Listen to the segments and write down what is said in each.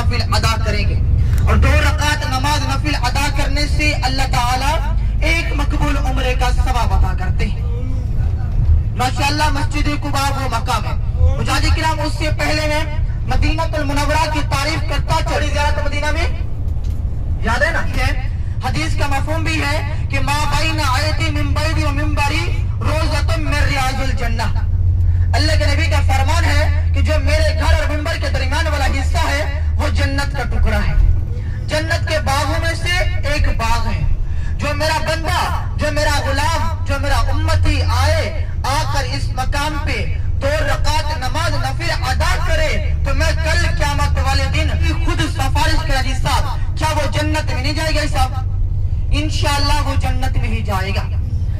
नफिल अदा करेंगे। और 2 रकात नमाज नफिल अदा करने से अल्लाह ताला एक मकबूल उम्रे का सवाब अदा करते हैं। माशाअल्लाह मस्जिद कुबा वो मकाम है। मुजाहिद किराम उससे पहले मैं मदीनतुल मुनव्वरा की तारीफ करता चली ज़ियारत मदीना में, याद है ना? हदीस का मफहूम भी है कि मा बैन आयती मिन बैदी व मिंबरी रोज़तुम मिन रियाज़िल जन्नह। अल्लाह के नबी का फरमान है कि जो मेरे घर और मिंबर के दरमियान वाला हिस्सा है वो जन्नत का टुकड़ा है, जन्नत के बागों में से एक बाग है। जो मेरा बंदा, जो मेरा गुलाम, जो मेरा उम्मती आए, आकर इस मकाम पे 2 रकात नमाज नफिल अदा करे तो मैं कल क़यामत वाले दिन खुद सिफारिश करा साहब, क्या वो जन्नत में नहीं जाएगा साहब? इंशाअल्लाह वो जन्नत में ही जाएगा।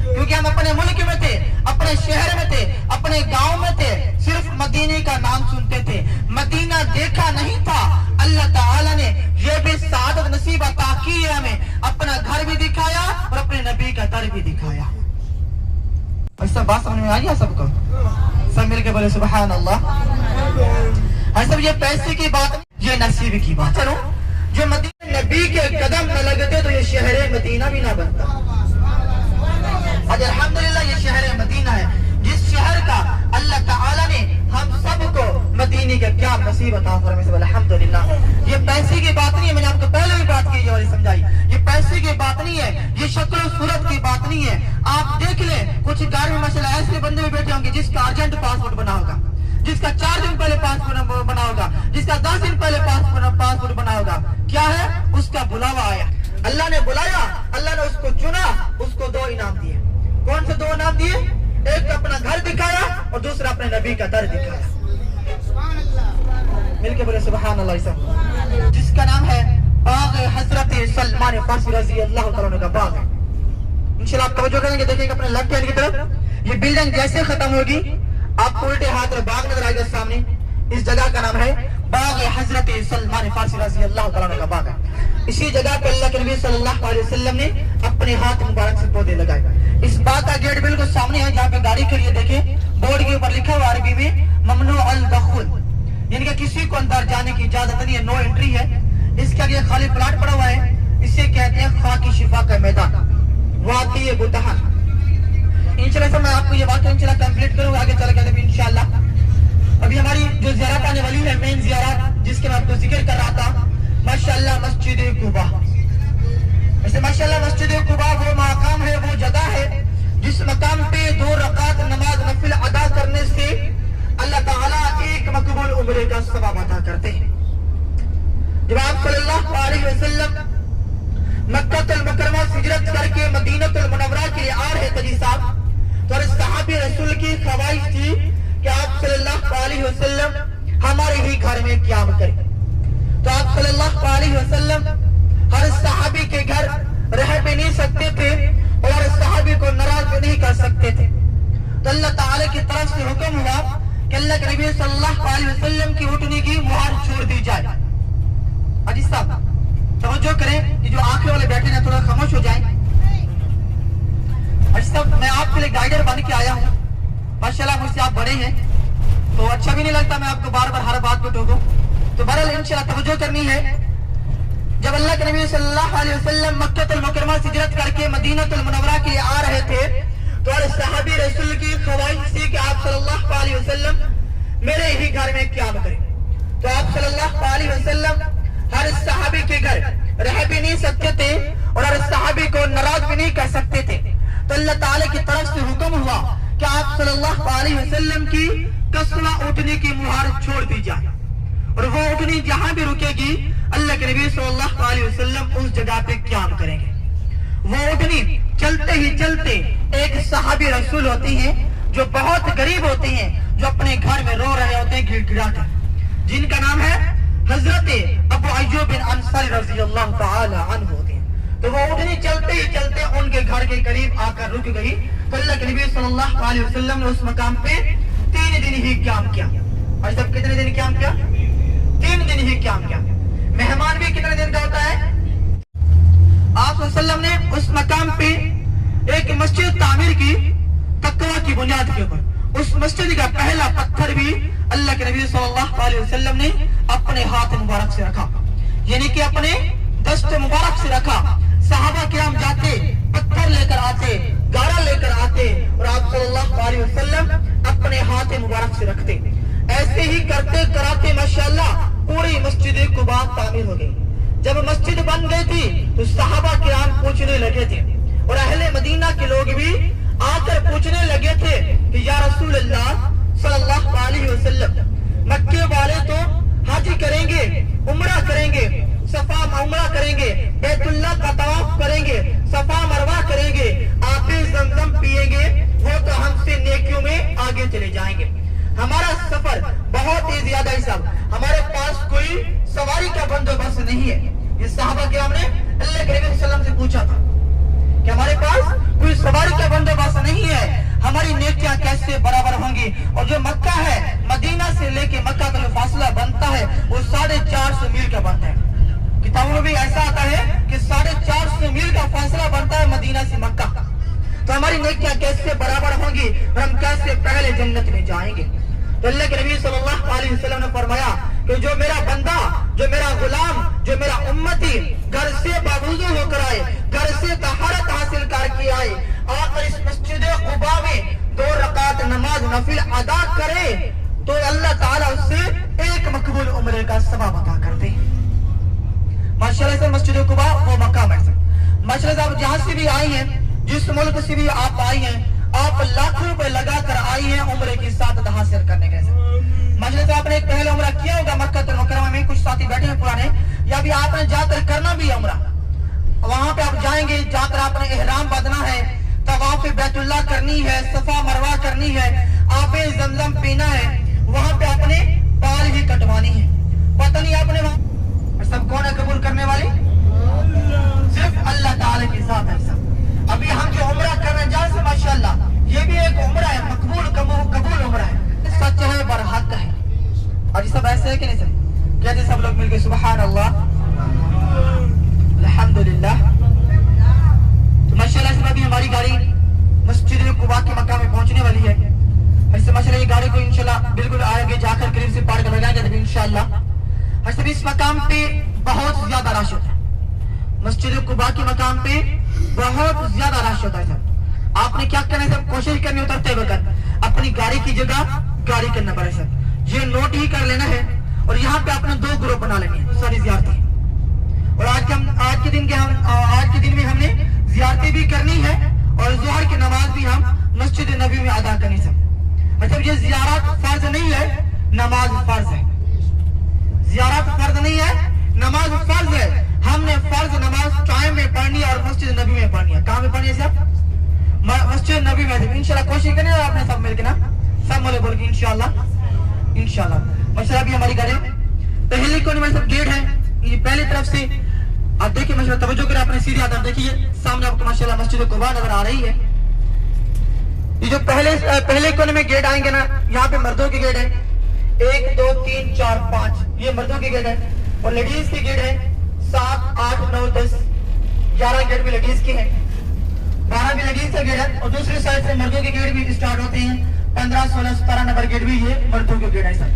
क्योंकि हम अपने मुल्क में थे, अपने शहर में थे, अपने गांव में थे, सिर्फ मदीने का नाम सुनते थे, मदीना देखा नहीं था। अल्लाह ताला ने ये भी सादत नसीब अता की है हमें, अपना घर भी दिखाया और अपने नबी का दर भी दिखाया। ऐसा बात समझ में आ गया सबको? सब मिलके बोले सुभान अल्लाह। सब ये पैसे की बात, ये नसीब की बात। चलो जो मदीना नबी के कदम न लगते तो ये शहर मदीना भी ना बनता। आज अल्हम्दुलिल्लाह ये शहर मदीना है, जिस शहर का अल्लाह ताला ने हम सबको मदीने का क्या नसीब अता फरमाया। सब अल्हम्दुलिल्लाह। ये पैसे की बात नहीं है, मैंने आपको पहले भी बात की और समझाई। ये पैसे की बात नहीं है, ये शक्ल और सूरत की बात नहीं है। आप देख लें कुछ गाड़ी में माशाल्लाह ऐसे बंदे भी बैठे होंगे जिसका अर्जेंट पासपोर्ट बना होगा, जिसका 4 दिन पहले पासपोर्ट बना होगा, जिसका 10 दिन पहले पासपोर्ट बना होगा। क्या है? उसका बुलावा आया, अल्लाह ने बुलाया, अल्लाह ने उसको चुना, उसको 2 इनाम दिए। कौन से 2 इनाम दिए? एक अपना घर दिखाया और दूसरा अपने नबी का दर दिखाया। मिलके बोले सुभान अल्लाह। जिसका नाम है बाग हजरत सलमान फारसी रजी अल्लाह तआला अन्हु का बाग है। इंशाल्लाह आप तवज्जो करेंगे, देखिएगा अपने लेफ्ट हैंड की तरफ। ये बिल्डिंग जैसे खत्म होगी आपको उल्टे हाथ में बाग नजर आएगा सामने। इस जगह का नाम है बाग हजरत सलमान फारसी रजी अल्लाह तआला अन्हु का बाग है। इसी जगह पे अल्लाह के नबी सल्लल्लाहु अलैहि वसल्लम ने अपने हाथ मुबारक से पौधे लगाए। इस बाग का गेट बिल्कुल सामने है जहाँ पे गाड़ी खड़ी है। देखिए बोर्ड के ऊपर लिखा हुआ अरबी में ममनू अल दखुल, यानी कि किसी को अंदर जाने की इजाजत नहीं है, नो एंट्री है। इसके आगे खाली प्लाट पड़ा हुआ है, इसे कहते हैं खाकी शिफा का मैदान, वादी बुतहा। इंशाल्लाह से मैं आपको ये वाक़या इंशाल्लाह कंप्लीट करूंगा आगे चल के इंशाल्लाह। अभी हमारी जो ज़ियारत आने वाली है, मेन ज़ियारत जिसके मैं आपको जिक्र कर रहा था, माशाअल्लाह मस्जिद कुबा। ऐसे माशाअल्लाह मस्जिद कुबा वो मकाम है, वो जगह है जिस मकाम पे 2 रकात नमाज नफिल अदा करने से अल्लाह ताला एक मकबूल उम्रे का सवाब अता करते हैं। जब आप सल्लल्लाहु अलैहि वसल्लम मक्कातुल मुकर्रमा से हिजरत करके मदीनतुल मुनव्वरा के लिए आ रहे थे जी साहब, तो सहाबी रसूल की ख्वाहिश थी कि आप सल्लल्लाहु अलैहि वसल्लम हमारे ही घर में क़याम करें। तो आप सल्लल्लाहु अलैहि वसल्लम हर सहाबी के घर रह भी नहीं सकते थे और हर सहाबी को नाराज भी नहीं कर सकते थे। तो अल्लाह ताला की तरफ से हुक्म हुआ कि अल्लाह के नबी सल्लल्लाहु अलैहि वसल्लम की उठने की मुहर छोड़ दी जाए। अजी साहब तवज्जो करें, ये जो आंखें वाले बैठे हैं थोड़ा खामोश हो जाएं। अजी साहब मैं आपके लिए गाइडर बन के आया हूँ, माशाल्लाह मुझसे आप बड़े हैं तो अच्छा भी नहीं लगता मैं आपको बार बार हर बात पे टोकूं। तो बहरहाल इंशाल्लाह तवज्जो करनी है। जब अल्लाह के नबी सल्लल्लाहु अलैहि वसल्लम मक्कातुल मुकर्रमा से हिजरत करके मदीनतुल मुनव्वरा के लिए आ रहे थे तो हर सहाबी रसूल की ख्वाहिश थी कि आप सल्लल्लाहु अलैहि वसल्लम मेरे ही घर में क़याम करें। तो आप सल्लल्लाहु अलैहि वसल्लम हर सहाबी के घर रह भी नहीं सकते थे और हर सहाबी को नाराज भी नहीं कर सकते थे। तो अल्लाह ताला की तरफ से हुक्म हुआ कि आप सल्लल्लाहु अलैहि वसल्लम की कसवा उठने की मुहर छोड़ दी जाए और वो उठनी जहां भी रुकेगी अल्लाह के नबी सल्लल्लाहु अलैहि वसल्लम उस जगह पे क़याम करेंगे। वो उठनी चलते ही चलते एक सहाबी रसूल होती हैं जो बहुत गरीब होती हैं, जो अपने घर में रो रहे होते हैं गिड़गिड़ा कर, जिनका नाम है हजरत अबू अय्यूब बिन अंसारी रज़ियल्लाहु ताला अन्हु होते हैं। तो वो उठनी चलते ही चलते उनके घर के करीब आकर रुक गई। तो अल्लाह के नबी सल्लल्लाहु अलैहि वसल्लम ने उस मकाम पे 3 दिन ही क़याम किया। और सब कितने दिन क़याम किया? 3 दिन ही क़याम किया। मेहमान भी कितने दिन का होता है? आप सल्लल्लाहु अलैहि वसल्लम ने उस मकाम पे एक मस्जिद तामीर की तकवा की बुनियाद के ऊपर। उस मस्जिद का पहला पत्थर भी अल्लाह के नबी सल्लल्लाहु अलैहि वसल्लम ने अपने हाथ मुबारक से रखा। यानी कि अपने दस्त मुबारक से रखा। सहाबा किराम जाते, पत्थर लेकर आते, गारा लेकर आते और आप सल्लल्लाहु अलैहि वसल्लम अपने हाथ मुबारक से रखते। ऐसे ही करते कराते माशाअल्लाह पूरी मस्जिद कुबा तामीर हो गई। जब मस्जिद बन गई थी तो सहाबा किराम पूछने लगे थे और अहले मदीना के लोग भी आकर पूछने लगे थे कि या रसूल अल्लाह सल्लल्लाहु अलैहि वसल्लम, मक्के वाले तो हाजी करेंगे, उम्रा करेंगे, सफा उम्रा करेंगे, बैतुल्लाह का तवाफ करेंगे, सफा मरवा करेंगे, आपे जमजम पिएंगे, वो तो हमसे नेकियों में आगे चले जाएंगे। हमारा सफर बहुत ही ज्यादा ही सब, हमारे पास कोई सवारी का बंदोबस्त नहीं है। ये सहाबा किराम ने अल्लाह के नबी सल्लल्लाहु अलैहि वसल्लम से पूछा था कि हमारे पास कोई सवारी का बंदोबस्त नहीं है, हमारी नेकियां कैसे बराबर होंगी। और जो मक्का है, मदीना से लेके मक्का का जो फासला बनता है वो 450 मील का बनता है। किताबों में भी ऐसा आता है कि 450 मील का फासला बनता है मदीना से मक्का। तो हमारी नेकियां कैसे बराबर होंगी और हम कैसे पहले जन्नत में जाएंगे। तो अल्लाह के नबी सल्लल्लाहु अलैहि वसल्लम ने फरमाया कि जो मेरा बंदा, जो मेरा गुलाम, जो मेरा उम्मती घर से बावजूद होकर आए, घर से तहारत हासिल करके आए, आकर इस मस्जिद कुबा में 2 रकात नमाज नफिल अदा करे तो अल्लाह ताला उससे एक मकबूल उम्रे का सवाब अता करते हैं। माशाअल्लाह से मस्जिद कुबा वो मक्का में से माशाअल्लाह आप जहां से भी आई हैं, जिस मुल्क से भी आप आई हैं, आप लाखों रुपए लगा कर आई हैं उम्रे की सादत हासिल करने के लिए। माशाअल्लाह आपने एक पहले उम्रा किया होगा मक्का मुकर्रमा में, कुछ साथी बैठे हैं पुराने, या भी आपने जाकर करना भी उम्रा। वहां पे आप जाएंगे, जाकर आपने इहराम बांधना है, तवाफ बैतुल्लाह करनी है, सफा मरवा करनी है, आपे जमजम पीना है, वहां पे आपने बाल ही कटवानी है। पता नहीं आपने वहां सब कौन है कबूल करने वाले? सिर्फ अल्लाह ताला के साथ है सब। अभी हम जो उम्रा करने जा रहे हैं माशाअल्लाह, ये भी एक उम्रा है, मकबूल कबूल उम्रा है, सच है, बरहक है। और ये सब ऐसे है कि नहीं सर? कहते सब लोग मिलकर सुभान अल्लाह, अल्हम्दुलिल्लाह। तो माशाअल्लाह से अभी हमारी गाड़ी मस्जिद कुबा के मक्का में पहुंचने वाली है। ऐसे माशाअल्लाह ये गाड़ी को इंशाल्लाह बिल्कुल आगे जाकर करीब से पार्क लगाएंगे इंशाल्लाह। ऐसे भी इस मकाम पे बहुत ज्यादा रश होता है, मस्जिद कुबा के मकाम पे बहुत ज्यादा रश होता है सर। आपने क्या करना है सर? कोशिश करनी उतरते वक्त अपनी गाड़ी की जगह गाड़ी करना पड़े सर, ये नोट ही कर लेना है। और यहाँ पे आपने 2 ग्रुप बना लेनी है सारी जियारतें। और आज के दिन में हमने जियारतें भी करनी है और ज़ोहर की नमाज भी हम मस्जिद नबी में अदा करनी है। मतलब ये जियारत फर्ज नहीं है, नमाज फर्ज है। जियारत फर्ज नहीं है, नमाज फर्ज है। हमने फर्ज नमाज टाइम में पढ़नी है और मस्जिद नबी में पढ़नी है। कहाँ में पढ़नी है सर? मस्जिद नबी में। इंशाल्लाह कोशिश करें आपने सब मिलकर ना, सब बोले बोल के इंशाल्लाह माशाअल्लाह। भी हमारी गाड़ी पहले कोने में सब गेट है, ये पहली तरफ से आप देखिए माशाअल्लाह, तवज्जो करें अपने सीधे आदम देखिए सामने आपको माशाअल्लाह मस्जिद कुबा नजर आ रही है। ये जो पहले कोने में गेट आएंगे ना, यहाँ पे मर्दों के गेट है, 1 2 3 4 5, ये मर्दों के गेट है। और लेडीज के गेट है 7 8 9 10 11 गेट भी लेडीज के हैं, 12 भी लेडीज का गेट है। और दूसरी साइड से मर्दों के गेट भी स्टार्ट होते हैं, 15 16 17 नंबर गेट भी ये मर्दों के गेट है सर।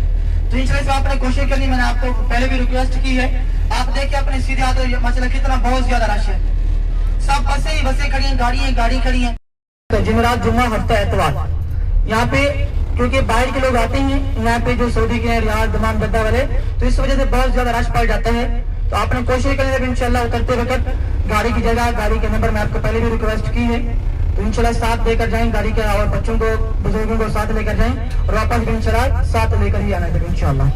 तो इंशाल्लाह से आपने कोशिश करनी, मैंने आपको पहले भी रिक्वेस्ट की है। आप देखिए अपने सीधे आते हो माशाल्लाह कितना बहुत ज्यादा रश है, सब बसें खड़ी हैं, गाड़ी खड़ी हैं। जुमेरात, जुम्मा, हफ्ता, एतवार, यहाँ पे क्योंकि बाहर के लोग आते हैं यहाँ पे, जो सऊदी के रियाद, दमाम, जद्दा वाले, तो इस वजह से बहुत ज्यादा रश पाया जाता है। तो आपने कोशिश करें जब इंशाल्लाह उतरते वक्त गाड़ी की जगह, गाड़ी के नंबर मैं आपको पहले भी रिक्वेस्ट की है, तो इंशाल्लाह साथ लेकर जाएं गाड़ी के, और बच्चों को, बुजुर्गों को साथ लेकर जाएं और वापस भी इंशाल्लाह साथ लेकर ही आना है इंशाल्लाह।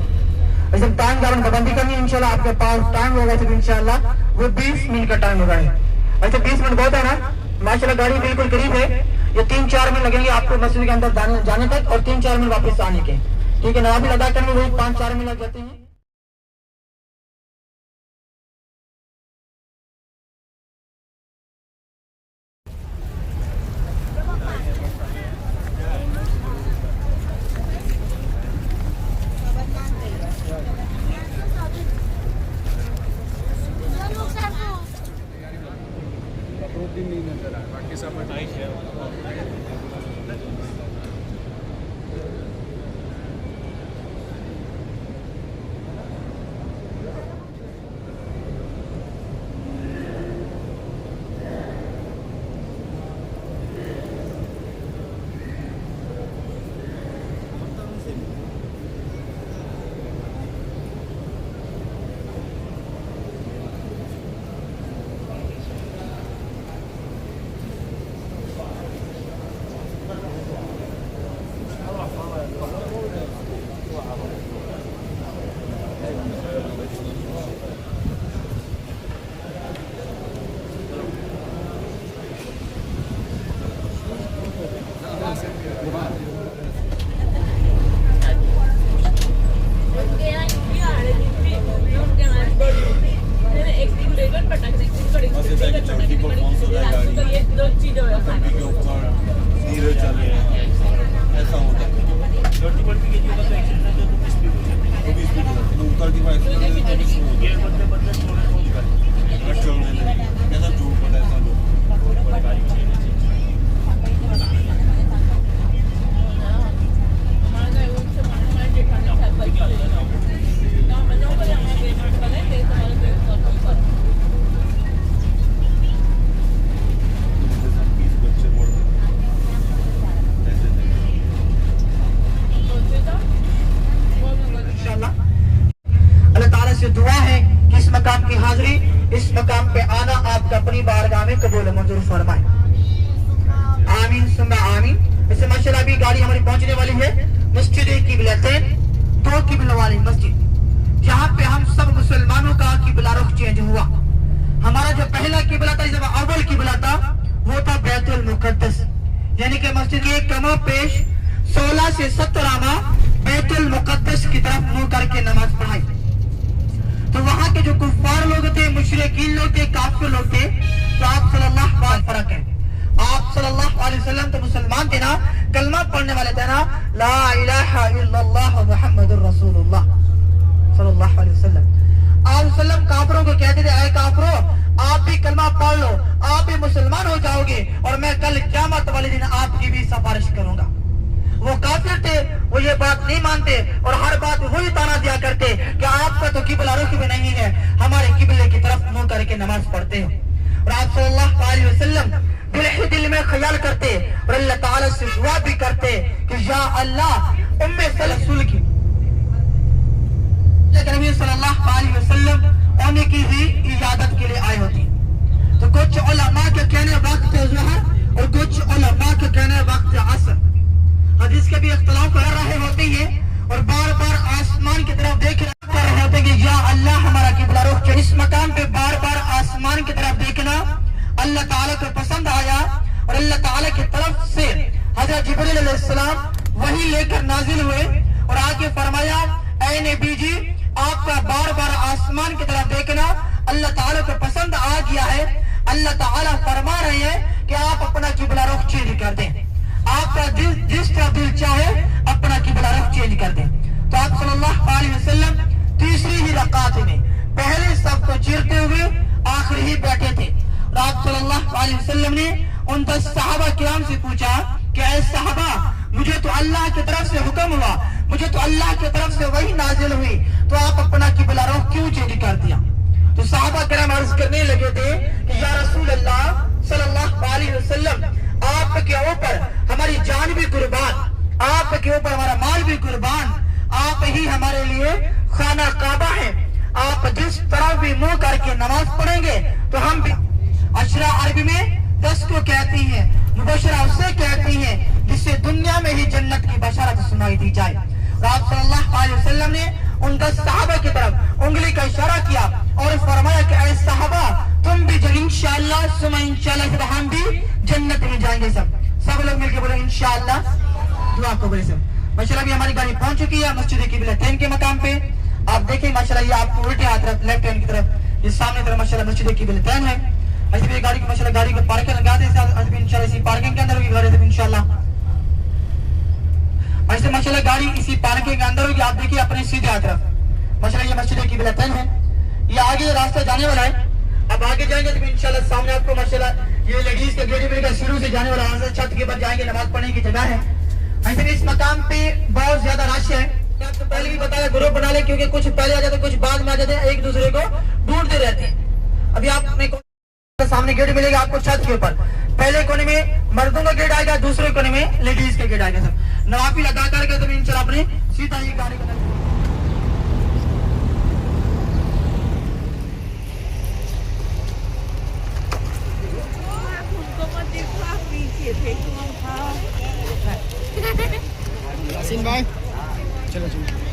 वैसे टाइम गारन पाबंदी करनी है इंशाल्लाह, आपके पास टाइम होगा तो इंशाल्लाह वो 20 मिनट का टाइम होगा। अच्छा 20 मिनट बहुत है ना माशाल्लाह, गाड़ी बिल्कुल करीब है, ये 3-4 मिनट लगेंगे आपको मस्जिद के अंदर जाने तक और 3-4 मिनट वापस आने के। ठीक है, नवाफिल अदा करने में वही 5-4 मिनट लग जाते हैं। बाकी सब में नाइस है। होता है गाड़ी पट्टी के ऊपर धीरे चले ऐसा होता है। वो भी स्पीड होता है उतर के बाद ऐसा जो पता ऐसा लोग अल्लाह ताला से दुआ है कि इस मकाम की हाजिरी, इस मकाम पे आना आपका अपनी बारगाह में कबूल मंजूर फरमाए। आमीन सुम्मा आमीन। वैसे माशाल्लाह अभी गाड़ी हमारी पहुंचने वाली है मस्जिद किबलतैन, दो किबला वाली मस्जिद, जहाँ पे हम सब मुसलमानों का किबला रुख चेंज हुआ। हमारा जो पहला किबला था, जब अव्वल किबला था, वो था बैतुल मुकद्दस, यानी कि मस्जिद के कमो पेश 16 से 17 माह बैतुल मुकद्दस की तरफ मुंह करके नमाज पढ़ाई। तो वहाँ के जो कुफ्फार लोग थे, मुशरिकीन लोग थे, काफिर लोग थे, तो आप सल्लल्लाहु अलैहि वसल्लम फर्क है। आप सल्लल्लाहु अलैहि वसल्लम तो मुसलमान थे ना, कलमा पढ़ने वाले थे ना, ला इलाहा इल्लल्लाह मुहम्मदुर रसूलुल्लाह सल्लल्लाहु अलैहि वसल्लम। आप वसल्लम काफिरों को कहते थे, ऐ काफिरों, आप भी कलमा पढ़ लो, आप भी मुसलमान हो जाओगे और मैं कल क़यामत वाले दिन आपकी भी सिफारिश करूंगा। वो काफिर थे, वो ये बात नहीं मानते और हर बात वही ताना दिया करते कि आपका तो किबला रुख भी नहीं है, हमारे किबले की तरफ मुंह करके नमाज पढ़ते हो। और आप सल्लल्लाहु अलैहि वसल्लम दिल ही दिल में ख्याल करते और अल्लाह ताला से दुआ भी करते कि या अल्लाह उम्मे रसूल की नबी सल्लल्लाहु अलैहि वसल्लम आने की ही इजाजत के लिए आए होती। तो कुछ उलमा के कहने वक्त ज़ुहर और कुछ उलमा के कहने वक्त असर, हदीस के भी इख्तिलाफ कर रहे होते हैं और बार बार आसमान की तरफ देख रहे होते कि या अल्लाह हमारा किबला रुख। इस मकाम पे बार बार आसमान की तरफ देखना अल्लाह ताला को पसंद आया और अल्लाह ताला की तरफ से हजरत जिब्रील अलैहिस्सलाम वही लेकर नाजिल हुए और आके फरमाया, ऐ नबी जी, आपका बार बार आसमान की तरफ देखना अल्लाह ताला को पसंद आ गया है। अल्लाह ताला फरमा रहे हैं कि आप अपना किबला रुख चेंज कर दें, आपका दिल जिस तरफ दिल चाहे अपना किबला रुख चेंज कर दें। तो आप सल्लल्लाहु अलैहि वसल्लम तीसरी ही रकात में पहले सब को चीरते हुए आखिर ही बैठे थे और आप सल्लल्लाहु अलैहि वसल्लम ने उन 10 सहाबा किराम से पूछा कि ऐ सहाबा, मुझे तो अल्लाह की तरफ से हुक्म हुआ, मुझे तो अल्लाह की तरफ से वही नाजिल हुई, तो आप अपना किबला रुख क्यों चेंज कर दिया? तो सहाबा किराम अर्ज करने लगे थे कि या रसूल अल्लाह सल्लल्लाहु अलैहि वसल्लम, आपके ऊपर हमारी जान भी कुर्बान, आपके ऊपर हमारा माल भी कुर्बान, आप ही हमारे लिए खाना काबा है, आप जिस तरफ भी मुंह करके नमाज पढ़ेंगे तो हम भी। अशरा अरबी में 10 को कहती हैं, मुबशरा उससे कहती हैं जिससे दुनिया में ही जन्नत की बशारत सुनाई दी जाए। और आप सल्लल्लाहु अलैहि वसल्लम ने उन 10 सहाबा की तरफ उंगली का इशारा किया और फरमाया कि ऐ सहाबा, तुम भी जब इंशाअल्लाह सुमा इंशाअल्लाह हम भी जन्नत में जाएंगे। सब लोग मिलकर बोले इंशाअल्लाह, दुआ कबूल सब। माशाल्लाह भी हमारी गाड़ी पहुंच चुकी है मस्जिद किबलतैन के मकाम पे। आप देखें माशाल्लाह ये आपको उल्टे हाथ तरफ लेफ्ट हैंड की तरफ ये सामने तरफ माशाल्लाह मस्जिद किबलतैन है। ऐसे भी गाड़ी की माशाल्लाह गाड़ी को पार्किंग लगा दें इंशाल्लाह, इसी पार्किंग के अंदर होगी गाड़ी इंशाल्लाह। ऐसे माशाल्लाह गाड़ी इसी पार्किंग के अंदर होगी। आप देखिए अपने सीधे हाथ तरफ माशाल्लाह ये मस्जिद किबलतैन है। ये आगे रास्ता जाने वाला है, अब आगे जाएंगे तो इंशाल्लाह सामने आपको माशाल्लाह ये लेडीज का गेट का शुरू से जाने वाला रास्ता, छत के ऊपर जाएंगे, नमाज पढ़ने की जगह है। ऐसे भी इस मकाम पे बहुत ज्यादा रश है। आपको पहले भी बताया ग्रुप बना ले, क्योंकि कुछ पहले आ जाते कुछ बाद में आ जाते हैं, एक दूसरे को ढूंढते रहते हैं। अभी आप अपने सामने गेट मिलेगा आपको छत के ऊपर, पहले कोने में मर्दों का गेट आएगा, दूसरे कोने में लेडीज का गेट आएगा। सब नवाफिल अदा करके तो इंशाल्लाह अपने सीधा ही गाड़ी का Sin भाई चलो चलो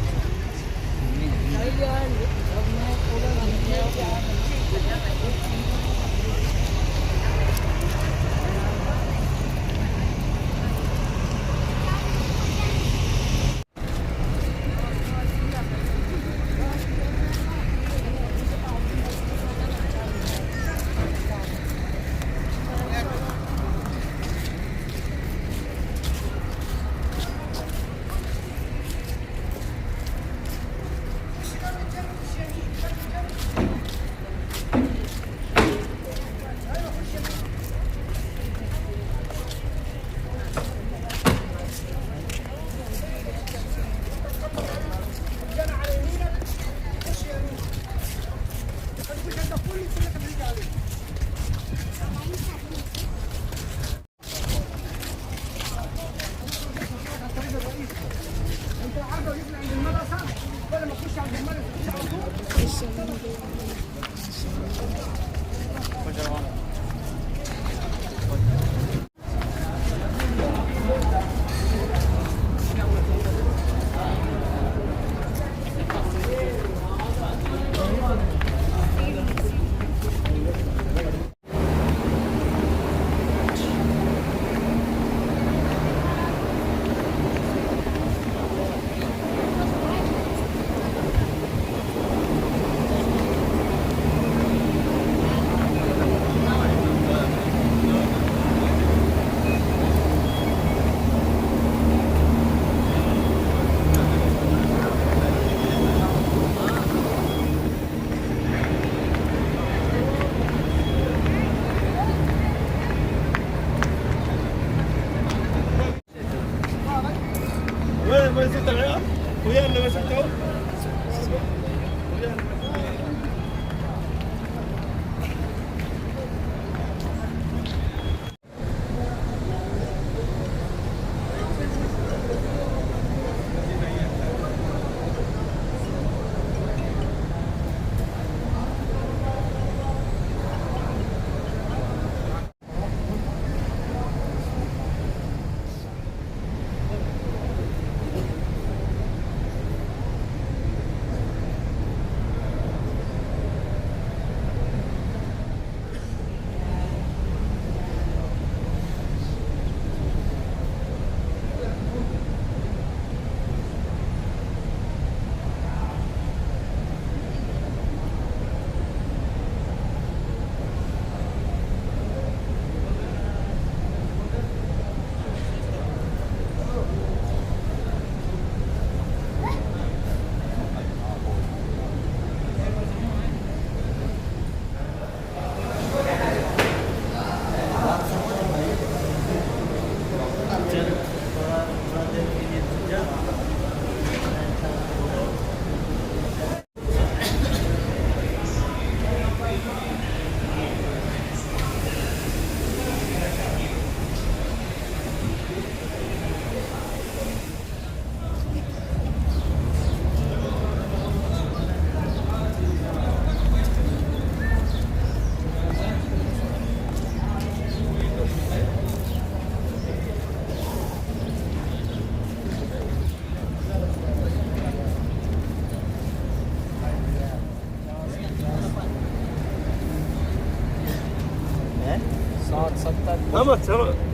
Ama tamam.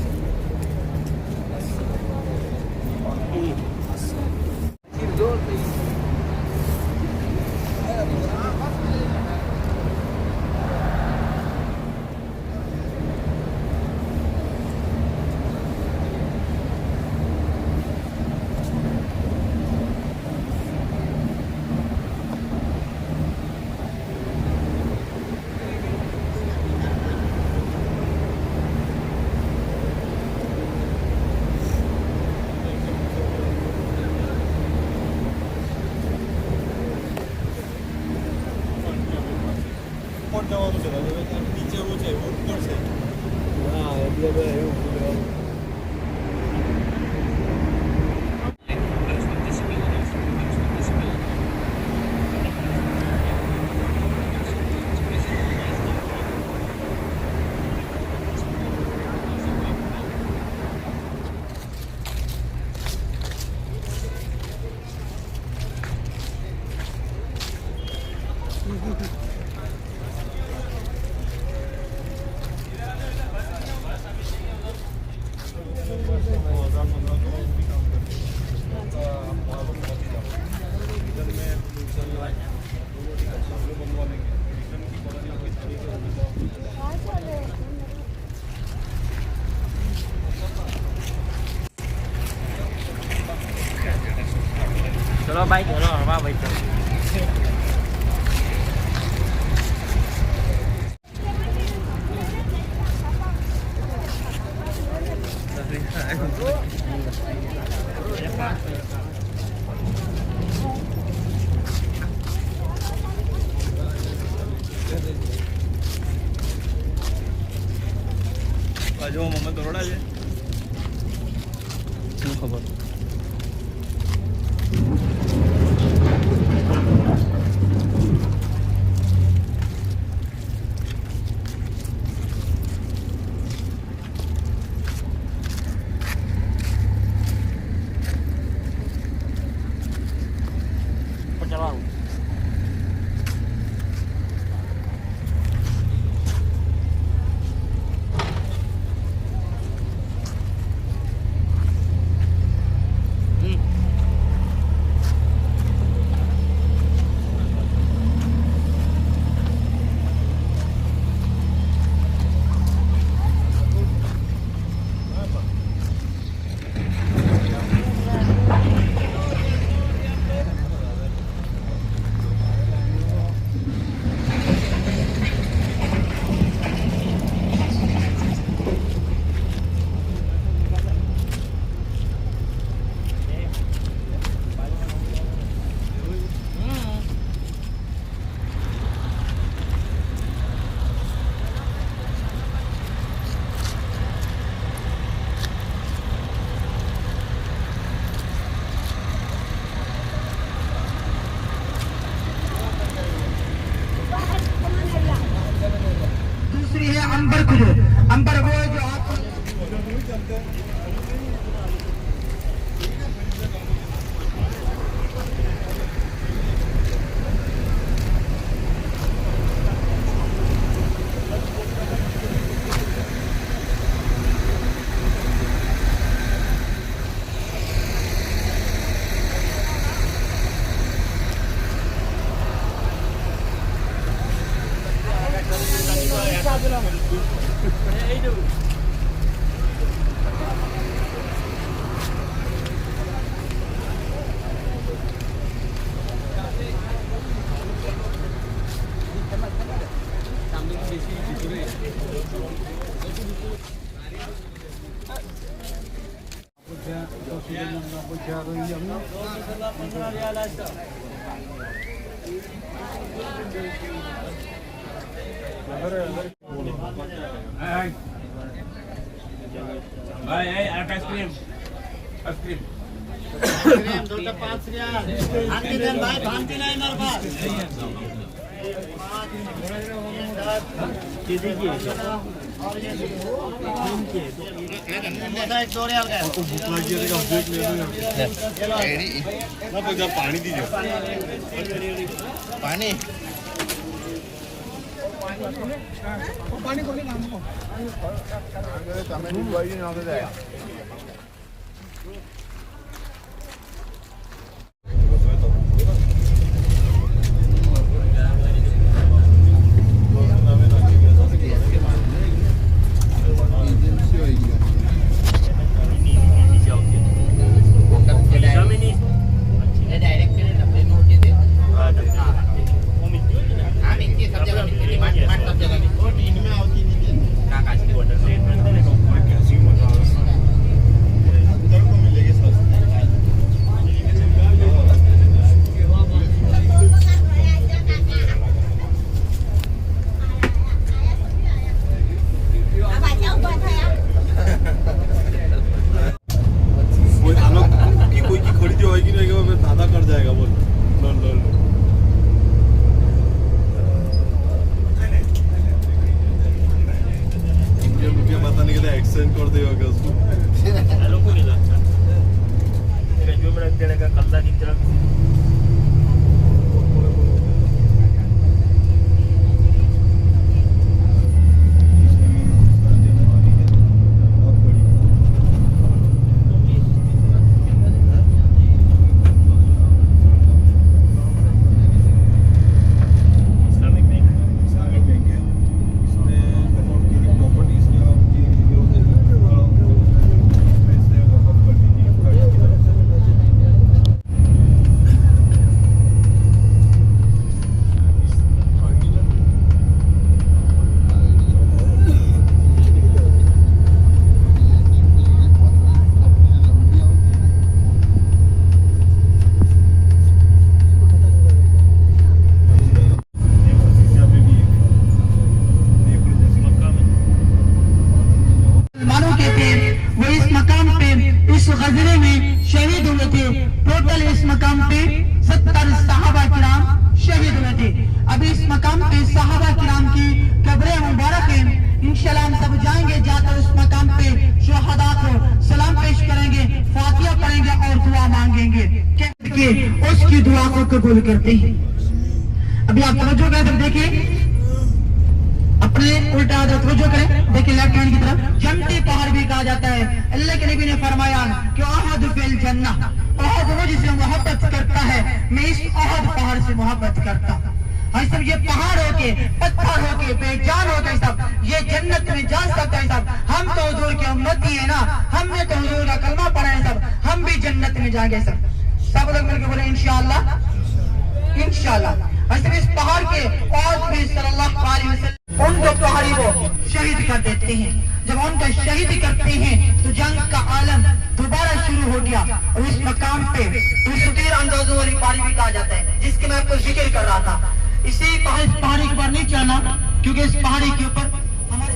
જવાનું છે નીચે એવું છે ઉપર છે હા એટલે બધા એવું चलो भाई चलो वाह भाई चलो છે બાજુમાં મમ્મી કરોડા છે શું ખબર ચલાવું दूसरी है अंबर खुजर अंबर वो है जो आप ભાઈ આઈસ્ક્રીમ આઈસ્ક્રીમ પાણી દીજો પાણી પાણી કોની નામ તમે દુબઈ નાખે જાય કાકા मकाम पे सहाबा किराम की कब्रें मुबारक हैं, इंशाल्लाह हम सब जाएंगे, जाकर उस मकाम पे शुहदा को सलाम पेश करेंगे, फातिहा पढ़ेंगे और दुआ मांगेंगे कि उसकी दुआ को कबूल करते हैं। अभी आप तवज्जो करें, देखिए अपने उल्टा तवज्जो करें, देखिए लेफ्ट हैंड की तरफ जन्नती पहाड़ भी कहा जाता है। अल्लाह के नबी ने फरमाया कि अहद फिल जन्नह, अहद वो जिससे मोहब्बत करता है, मैं इस अहद पहाड़ से मोहब्बत करता हूँ। हाँ सब ये पहाड़ होके, पत्थर होके, बेजान होके सब ये जन्नत में जा सकता है सब। हम तो हुजूर के उम्मती है ना, हमने तो हुजूर का कलमा पढ़ा है सब, हम भी जन्नत में जाएंगे सब। सब लोग मिलकर बोले इंशाअल्लाह, इंशाअल्लाह। ऐसे इस पहाड़ के और भी सल्लल्लाहु अलैहि वसल्लम उनको पहाड़ी को शहीद कर देते हैं। जब उनका शहीद करते हैं तो जंग का आलम दोबारा शुरू हो गया और इस मकाम पे तीर अंदाजों वाली पहाड़ी भी कहा जाता है, जिसके मैं आपको जिक्र कर रहा था। इसी पहाड़ी के ऊपर नहीं चलना, क्योंकि इस पहाड़ी के ऊपर हमारे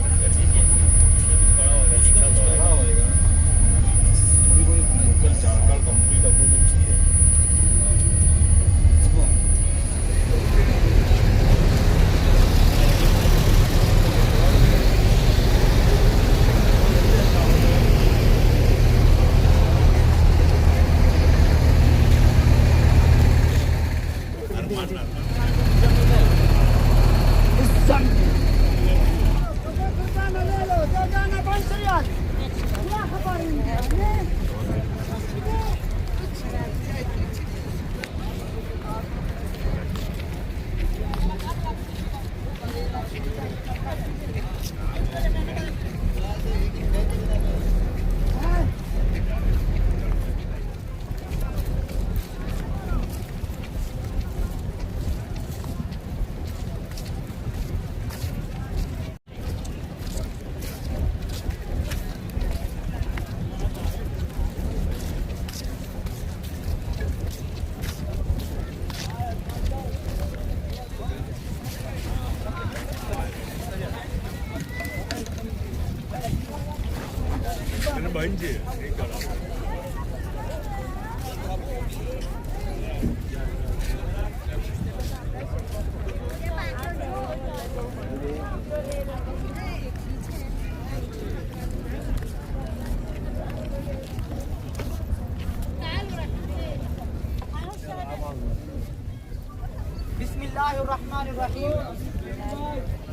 बिस्मिल्लाहिर्रहमानिर्रहीम।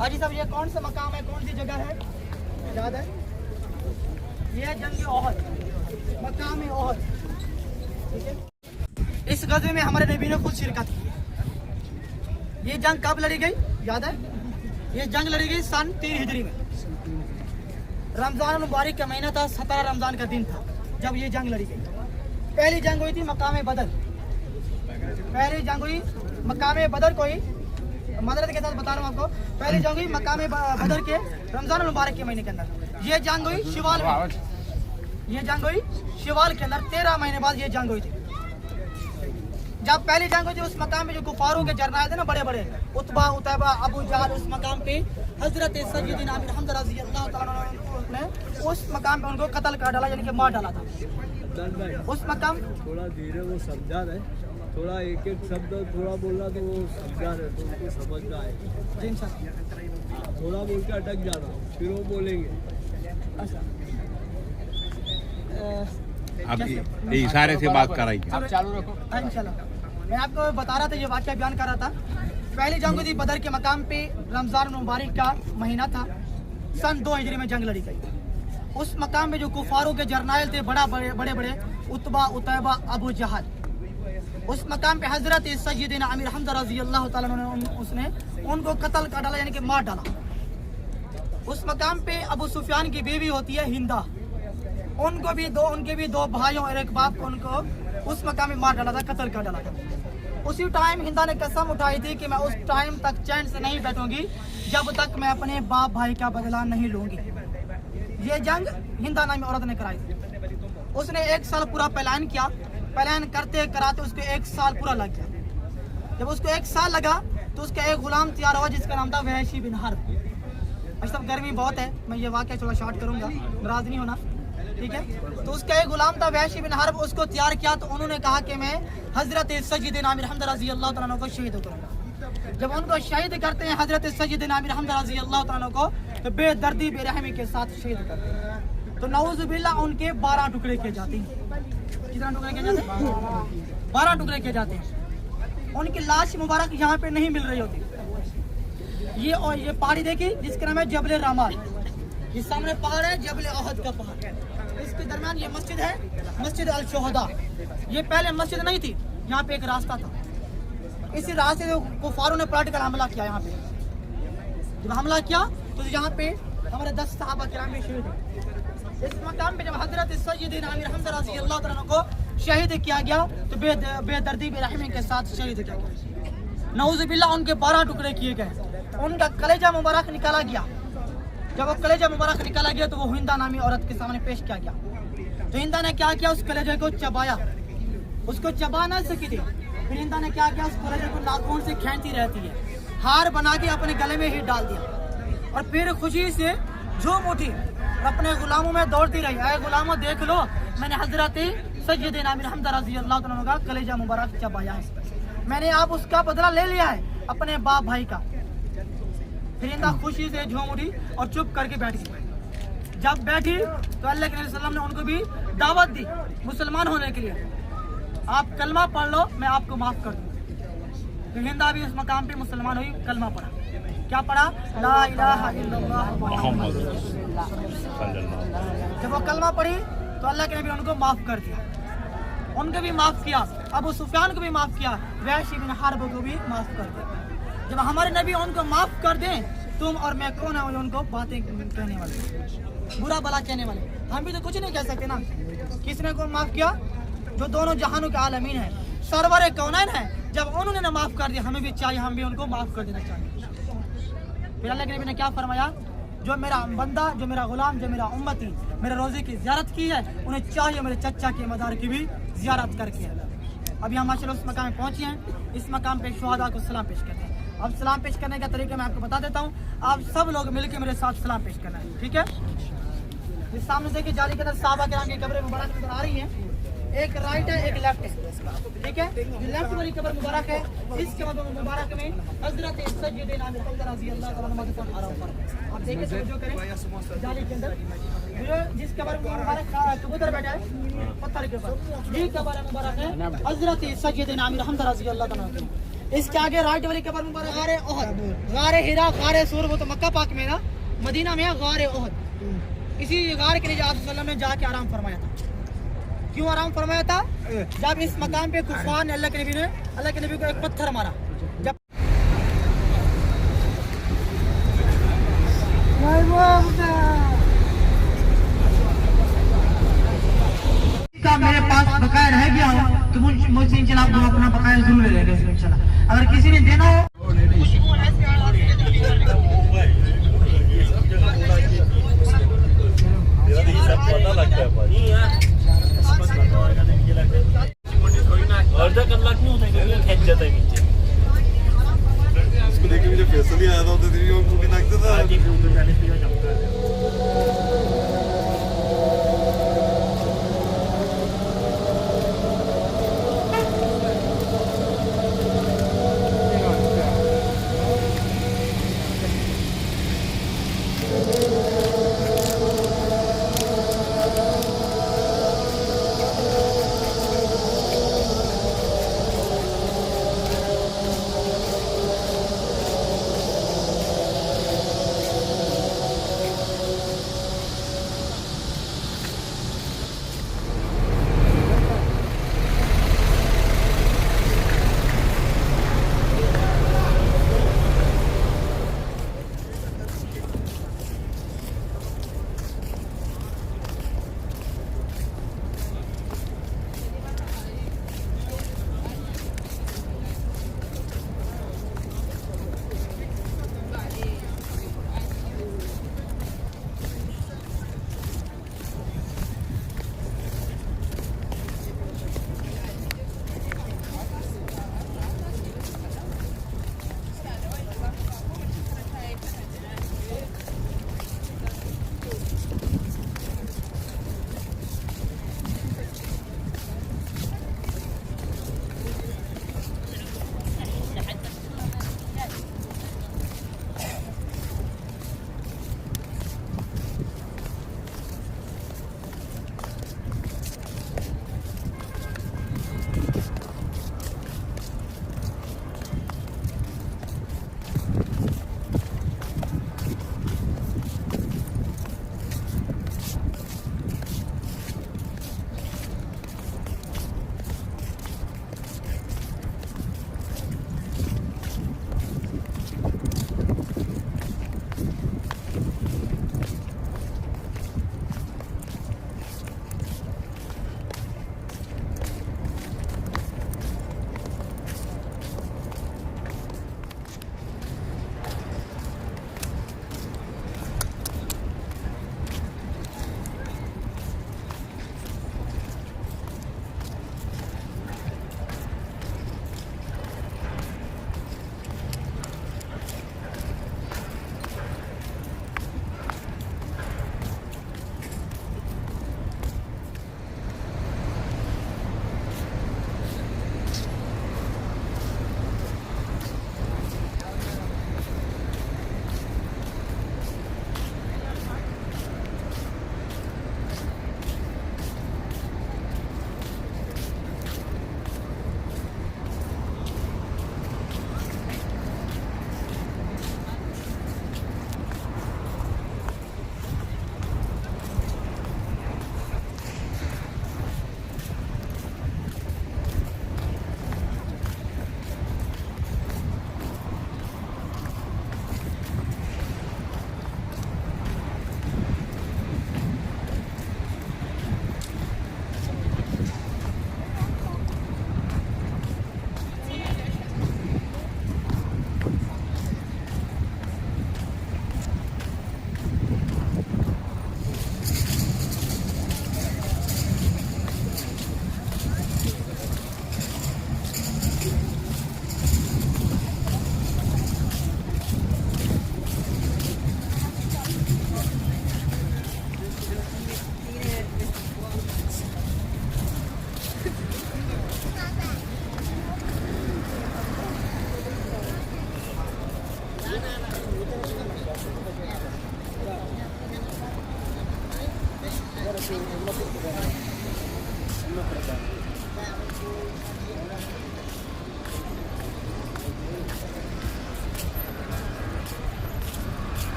हाजी साहब ये कौन सा मकाम है, कौन सी जगह है, याद है? ये जंग ओहद, मकाम ओहद। ठीक है, इस गज़वे में हमारे नबी ने खुद शिरकत की। ये जंग कब लड़ी गई, याद है? ये जंग लड़ी गई सन 3 हिजरी में। रमजान मुबारक का महीना था, 17 रमजान का दिन था जब ये जंग लड़ी गई। पहली जंग हुई थी मकाम बदर, पहली जंग हुई मकाम बदर को ही मदरत के साथ बता रहा हूँ आपको। पहली जंग हुई मकाम बदर के रमजान मुबारक के महीने के अंदर। ये जंग हुई शिवाल में, ये जंग हुई शिवाल के अंदर 13 महीने बाद ये जंग हुई थी। जब पहली जंग हुई थी उस मकाम में जो कुफारों के जरनाए थे ना बड़े बड़े, उतबा उतैबा अबू जहल, उस मकाम पे हजरत सय्यदना आमिर हमजा रज़ी अल्लाह तआला अन्हु ने उस मकाम पे उनको कत्ल कर डाला, यानी कि मार डाला था। उस मकाम थोड़ा धीरे वो समझा रहे, थोड़ा एक एक शब्द थोड़ा बोलना तो वो समझा रहे तो उनको समझ में आए। थोड़ा बोल के अटक जाना, फिर वो बोलेंगे। आप इशारे से बात कराइए, आप चालू रखो। इंशाल्लाह मैं आपको बता रहा था, ये वाक़या बयान कर रहा था। पहली जंग हुई थी बदर के मकाम पे, रमजान मुबारक का महीना था, सन 2 हिजरी में जंग लड़ी गई। उस मकाम में जो कुफारों के जरनाइल थे बड़े बड़े उतबा उतैबा अबू जहल, उस मकाम पे हजरत सय्यदना आमिर हमजा रज़ी अल्लाह तआला अन्हु उसने उनको कत्ल कर डाला, यानी कि मार डाला। उस मकाम पे अबू सुफियान की बीवी होती है हिंदा, उनके भी दो भाइयों और एक बाप को उनको उस मकाम में मार डाला था, कत्ल कर डाला था। उसी टाइम हिंदा ने कसम उठाई थी कि मैं उस टाइम तक चैन से नहीं बैठूंगी जब तक मैं अपने बाप भाई का बदला नहीं लूंगी। ये जंग हिंदा नामी औरत ने कराई थी। उसने 1 साल पूरा प्लान किया, प्लान करते कराते उसको 1 साल पूरा लग गया। जब उसको 1 साल लगा तो उसका एक गुलाम तैयार हुआ जिसका नाम था वहशी बिन हर्ब। सब गर्मी बहुत है, मैं ये वाक़या थोड़ा शॉर्ट करूंगा, नाराज नहीं होना, ठीक है। तो उसका एक गुलाम था वहशी बिन हर्ब, उसको तैयार किया। तो उन्होंने कहा कि मैं हजरत सय्यदना आमिर हमजा रज़ी अल्लाह तआला अन्हु को शहीद करूंगा। जब उनको शहीद करते हैं हजरत सैयदना अमीर हमजा रजी अल्लाह तआला को, तो बेदर्दी बेरहमी के साथ शहीद करते हैं। तो नऊज़ बिल्लाह उनके 12 टुकड़े किए जाते हैं। कितना टुकड़े किए जाते हैं? 12 टुकड़े किए जाते हैं। उनकी लाश मुबारक यहाँ पे नहीं मिल रही होती। ये पहाड़ी देखिए जिसका नाम है जबल रमाल। ये सामने पहाड़ है जबल ओहद का पहाड़, इसके दरमियान ये मस्जिद है, मस्जिद अल शोहदा। ये पहले मस्जिद नहीं थी, यहाँ पे एक रास्ता था। इसी रास्ते से कुफारों ने पॉलिटिकल हमला किया। यहाँ पे जब हमला किया तो यहाँ पे हमारे 10 सहाबा किराम भी शहीद हुए। इस मकाम पे जब हजरत सैयदना अमीर हमजा रज़ी अल्लाह तआला को शहीद किया गया तो बेदर्दी बेरहमी के साथ शहीद किया गया। नऊज़ बिल्लाह उनके 12 टुकड़े किए गए। उनका कलेजा मुबारक निकाला गया। जब वो कलेजा मुबारक निकाला गया तो वो हिंदा नामी औरत के सामने पेश किया गया। तो हिंदा ने क्या किया, उस कलेजे को चबाया। उसको चबा ना सकी थी, फिर हिंदा ने क्या किया, उस कलेजे को नाखून से खींचती रहती है, हार बना के अपने गले में ही डाल दिया और फिर खुशी से झूम उठी और अपने गुलामों में दौड़ती रही। अरे गुलामों देख लो, मैंने हजरत सैयदना अमीर हमजा रज़ी अल्लाह तआला का कलेजा मुबारक चबाया है, मैंने आप उसका बदला ले लिया है अपने बाप भाई का। फिर हिंदा खुशी से झूम उठी और चुप करके बैठ गई। जब बैठी तो अल्लाह के नबी सल्लल्लाहु अलैहि वसल्लम ने उनको भी दावत दी मुसलमान होने के लिए। आप कलमा पढ़ लो, मैं आपको माफ कर दूँ। तो हिंदा भी उस मकाम पे मुसलमान हुई, कलमा पढ़ा। क्या पढ़ा? ला इलाहा इल्लल्लाह मुहम्मद रसूलुल्लाह। जब वो कलमा पढ़ी तो अल्लाह के नबी ने उनको माफ कर दिया, उनको भी माफ किया, अबू सुफियान को भी माफ किया, वैश बिन हर्ब को भी माफ कर दिया। जब हमारे नबी उनको माफ कर दें, तुम और मैं कौन है उनको बातें कहने वाले, बुरा भला कहने वाले? हम भी तो कुछ नहीं कह सकते ना। किसने कौन माफ किया? जो दोनों जहानों के आलमीन है, सरवर कौनैन है। जब उन्होंने ना माफ कर दिया, हमें भी चाहिए, हम भी उनको माफ कर देना चाहिए। फिर अल्लाह के नबी ने क्या फरमाया, जो मेरा बंदा, जो मेरा गुलाम, जो मेरा उम्मती मेरे रोजे की ज़ियारत की है, उन्हें चाहिए मेरे चचा के मज़ार की भी ज़ियारत करके। अभी हम माशाल्लाह उस मकाम में पहुँचे हैं। इस मकाम पे शुहदा को सलाम पेश करते हैं। अब सलाम पेश करने का तरीका मैं आपको बता देता हूँ। आप सब लोग मिलकर मेरे साथ सलाम पेश करना है, ठीक है? इस सामने देखिए जाली के अंदर सहाबा किराम की कब्रें मुबारक नजर आ रही हैं। एक राइट है, एक लेफ्ट है, ठीक है? जो लेफ्ट वाली कब्र मुबारक है, इस कब्र मुबारक में हजरत सैयदना अमीर हमजा रज़ी अल्लाह तआला मदफून है। आप देखिए जो करें जाली के अंदर जिस कब्र मुबारक कबूतर बैठा है पत्थर के ऊपर, ये कब्र मुबारक है हजरत सैयदना अमीर हमजा रज़ी अल्लाह तआला की। इसके आगे राइट वाली कब्र मुबारक गारे ओहद, गारे हिरा, गारे सूर, वो तो मक्का पाक में ना, मदीना में है गारे ओहद। इसी गार के लिए आप सल्लल्लाहु अलैहि वसल्लम ने जाके आराम फरमाया था। क्यों आराम फरमाया था? जब इस मकाम पे कुफार ने अल्लाह के नबी को एक पत्थर मारा। जब का मेरे पास बकाया रह गया हो तो मुझसे इंशाल्लाह आप अपना बकाया जरूर ले लेंगे इंशाल्लाह। अगर किसी ने देना हो अर्धा कलाक नहीं होता है, खेच जाता है नीचे। इसको देख के मुझे पैसा नहीं आया था, तो तेरी वो भी लगता था। आगे भी उधर जाने से जमता है।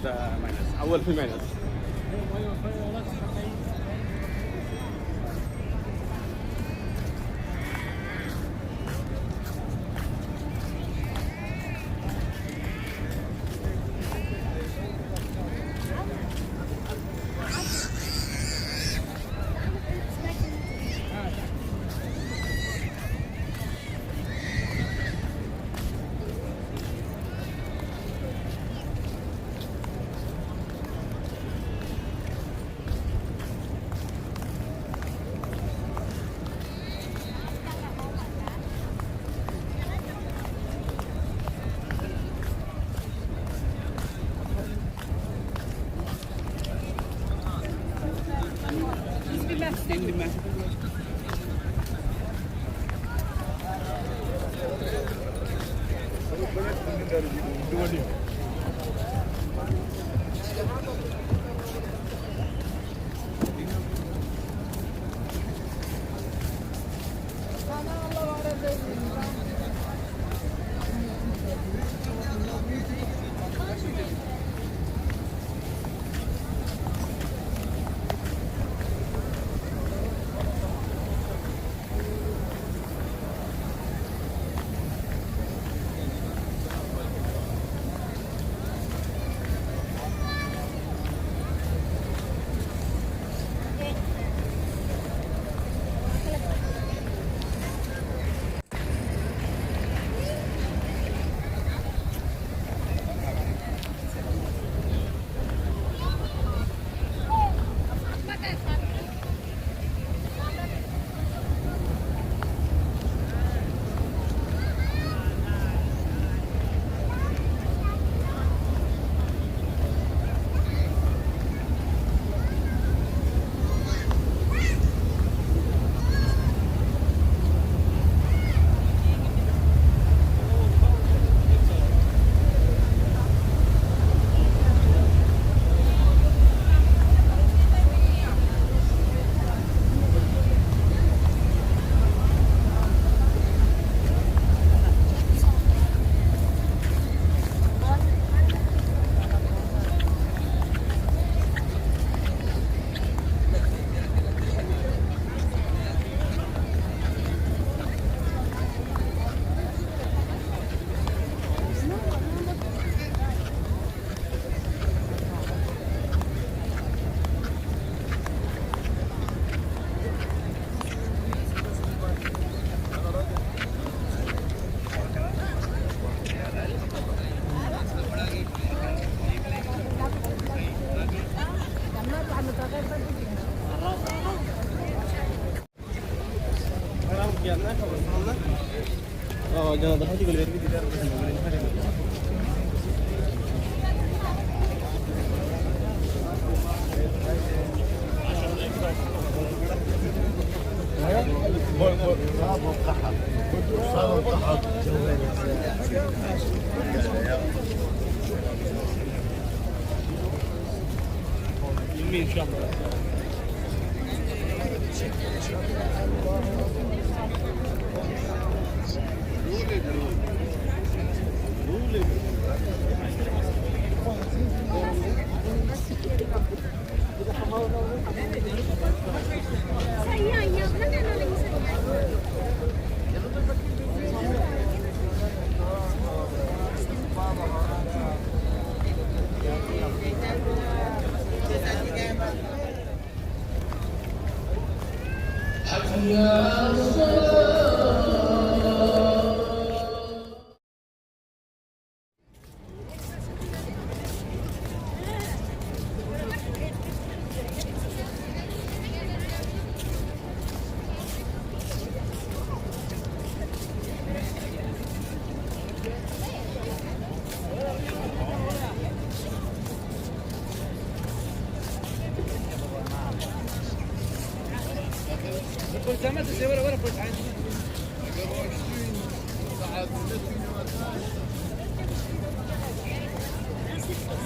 ده ماينس اول في ماينس ان شاء الله.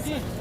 جی